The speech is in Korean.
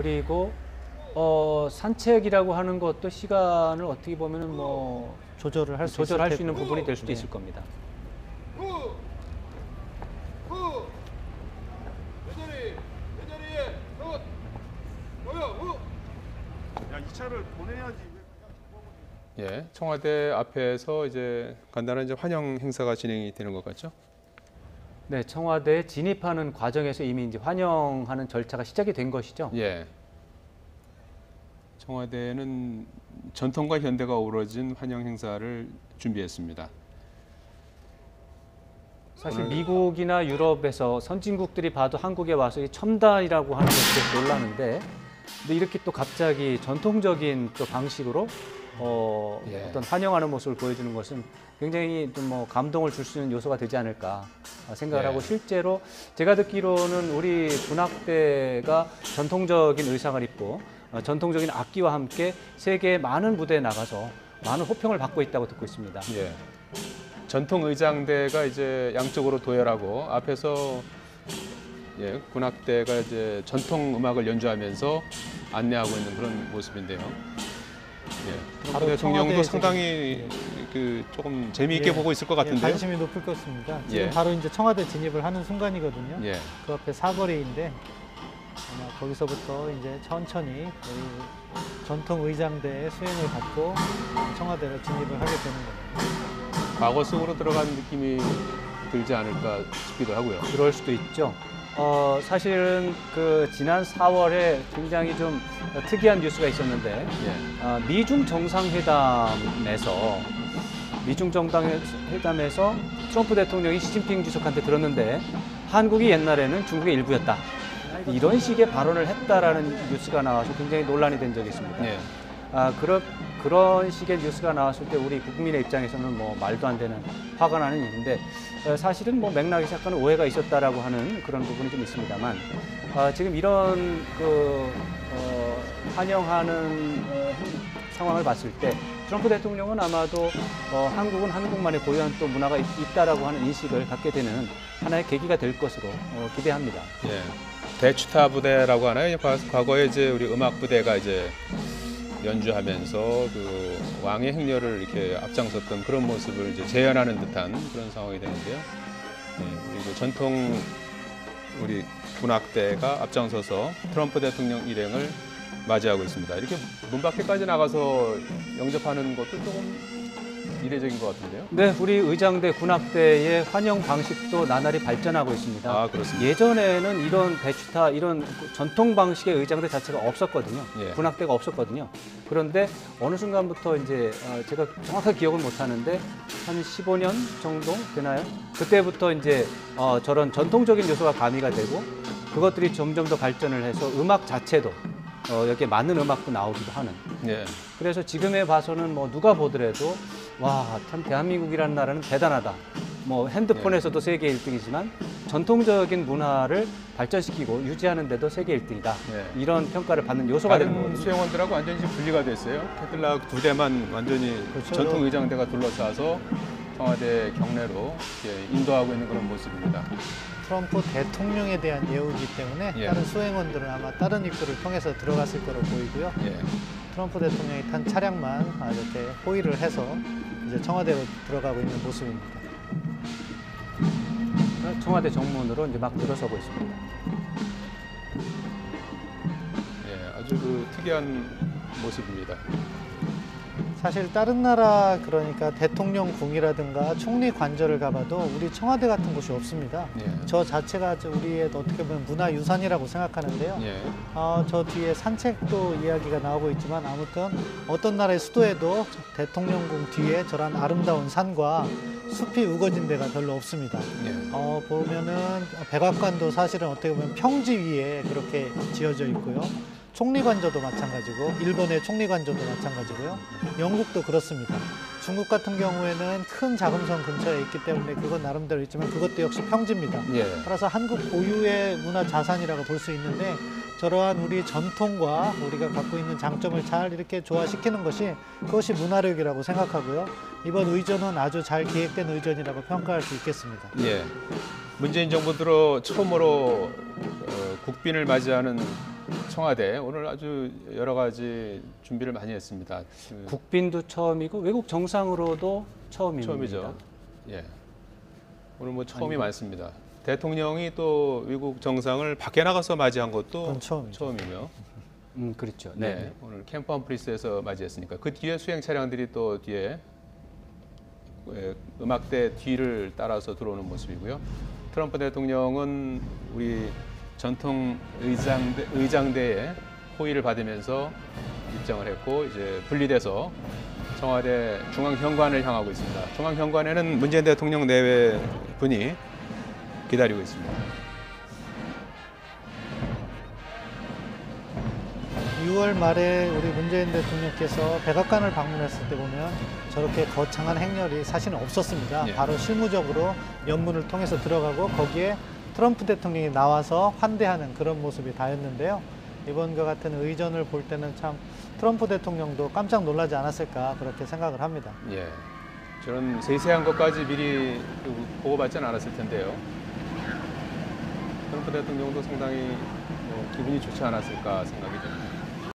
그리고 산책이라고 하는 것도 시간을 어떻게 보면은 뭐 조절을 할 수 조절할 수 있는 부분이 될 수도 있을 겁니다. 이 차를 보내야지. 예, 청와대 앞에서 이제 간단한 이제 환영 행사가 진행이 되는 것 같죠? 네, 청와대에 진입하는 과정에서 이미 이제 환영하는 절차가 시작이 된 것이죠. 예. 청와대는 전통과 현대가 어우러진 환영 행사를 준비했습니다. 사실 미국이나 유럽에서 선진국들이 봐도 한국에 와서 이 첨단이라고 하는 것에 놀라는데, 근데 이렇게 또 갑자기 전통적인 또 방식으로 어떤 환영하는 모습을 보여주는 것은 굉장히 좀 뭐 감동을 줄 수 있는 요소가 되지 않을까 생각을 하고, 실제로 제가 듣기로는 우리 군악대가 전통적인 의상을 입고 전통적인 악기와 함께 세계의 많은 무대에 나가서 많은 호평을 받고 있다고 듣고 있습니다. 예. 전통 의장대가 이제 양쪽으로 도열하고 앞에서 예, 군악대가 이제 전통 음악을 연주하면서 안내하고 있는 그런 모습인데요. 예. 바로 대통령도 청와대에 상당히 그 조금 재미있게 예, 보고 있을 것 예, 같은데요. 관심이 높을 것입니다. 지금 예. 바로 이제 청와대 진입을 하는 순간이거든요. 예. 그 앞에 사거리인데 아마 거기서부터 이제 천천히 우리 전통 의장대의 수행을 받고 청와대로 진입을 하게 되는 겁니다. 과거 속으로 들어간 느낌이 들지 않을까 싶기도 하고요. 그럴 수도 있죠. 사실은 그 지난 4월에 굉장히 좀 특이한 뉴스가 있었는데, 예. 미중 정상회담에서 트럼프 대통령이 시진핑 주석한테 들었는데 한국이 옛날에는 중국의 일부였다, 이런 식의 발언을 했다라는 뉴스가 나와서 굉장히 논란이 된 적이 있습니다. 예. 그런 식의 뉴스가 나왔을 때 우리 국민의 입장에서는 뭐 말도 안 되는 화가 나는 일인데, 사실은 뭐 맥락에서 약간 오해가 있었다라고 하는 그런 부분이 좀 있습니다만, 지금 이런 환영하는 상황을 봤을 때 트럼프 대통령은 아마도 한국은 한국만의 고유한 또 문화가 있다라고 하는 인식을 갖게 되는 하나의 계기가 될 것으로 기대합니다. 예. 대추타 부대라고 하나요? 과거에 이제 우리 음악 부대가 이제 연주하면서 그 왕의 행렬을 이렇게 앞장섰던 그런 모습을 이제 재현하는 듯한 그런 상황이 되는데요. 예, 그리고 전통 우리 군악대가 앞장서서 트럼프 대통령 일행을 맞이하고 있습니다. 이렇게 문 밖에까지 나가서 영접하는 것도 조금 이례적인 것 같은데요. 네, 우리 의장대 군악대의 환영 방식도 나날이 발전하고 있습니다. 아, 그렇습니다. 예전에는 이런 대추타, 이런 전통 방식의 의장대 자체가 없었거든요. 예. 군악대가 없었거든요. 그런데 어느 순간부터 이제 제가 정확하게 기억은 못 하는데 한 15년 정도 되나요? 그때부터 이제 저런 전통적인 요소가 가미가 되고, 그것들이 점점 더 발전을 해서 음악 자체도 여기에 맞는 음악도 나오기도 하는. 예. 그래서 지금에 봐서는 뭐 누가 보더라도 와, 참 대한민국이라는 나라는 대단하다. 뭐 핸드폰에서도 세계 1등이지만 전통적인 문화를 발전시키고 유지하는 데도 세계 1등이다. 예. 이런 평가를 받는 요소가 되는 다른 거거든요. 수행원들하고 완전히 지금 분리가 됐어요. 캐딜락 두 대만 완전히 그렇죠. 전통 의장대가 둘러싸서 청와대 경내로 인도하고 있는 그런 모습입니다. 트럼프 대통령에 대한 예우이기 때문에 예. 다른 수행원들은 아마 다른 입구를 통해서 들어갔을 거로 보이고요. 예. 트럼프 대통령이 탄 차량만 이렇게 호위를 해서 이제 청와대로 들어가고 있는 모습입니다. 청와대 정문으로 이제 막 들어서고 있습니다. 예, 아주 그 특이한 모습입니다. 사실 다른 나라, 그러니까 대통령궁이라든가 총리 관저를 가봐도 우리 청와대 같은 곳이 없습니다. 예. 저 자체가 우리의 어떻게 보면 문화유산이라고 생각하는데요. 예. 저 뒤에 산책도 이야기가 나오고 있지만, 아무튼 어떤 나라의 수도에도 대통령궁 뒤에 저런 아름다운 산과 숲이 우거진 데가 별로 없습니다. 예. 보면은 백악관도 사실은 어떻게 보면 평지 위에 그렇게 지어져 있고요. 총리관저도 마찬가지고, 일본의 총리관저도 마찬가지고요. 영국도 그렇습니다. 중국 같은 경우에는 큰 자금성 근처에 있기 때문에 그건 나름대로 있지만 그것도 역시 평지입니다. 예. 따라서 한국 고유의 문화 자산이라고 볼 수 있는데, 저러한 우리 전통과 우리가 갖고 있는 장점을 잘 이렇게 조화시키는 것이, 그것이 문화력이라고 생각하고요. 이번 의전은 아주 잘 기획된 의전이라고 평가할 수 있겠습니다. 예. 문재인 정부 들어 처음으로 국빈을 맞이하는 청와대 오늘 아주 여러 가지 준비를 많이 했습니다. 국빈도 처음이고 외국 정상으로도 처음입니다. 처음이죠. 예. 오늘 뭐 처음이 많습니다. 대통령이 또 외국 정상을 밖에 나가서 맞이한 것도 그건 처음이죠. 처음이며, 그렇죠. 네. 네. 오늘 캠프 험프리스에서 맞이했으니까 그 뒤에 수행 차량들이 또 뒤에 음악대 뒤를 따라서 들어오는 모습이고요. 트럼프 대통령은 우리 전통 의장대의 호의를 받으면서 입장을 했고 이제 분리돼서 청와대 중앙현관을 향하고 있습니다. 중앙현관에는 문재인 대통령 내외 분이 기다리고 있습니다. 6월 말에 우리 문재인 대통령께서 백악관을 방문했을 때 보면 저렇게 거창한 행렬이 사실은 없었습니다. 예. 바로 실무적으로 연문을 통해서 들어가고 거기에 트럼프 대통령이 나와서 환대하는 그런 모습이 다였는데요. 이번과 같은 의전을 볼 때는 참 트럼프 대통령도 깜짝 놀라지 않았을까 그렇게 생각을 합니다. 예, 저는 세세한 것까지 미리 보고받지는 않았을 텐데요. 트럼프 대통령도 상당히 기분이 좋지 않았을까 생각이 듭니다.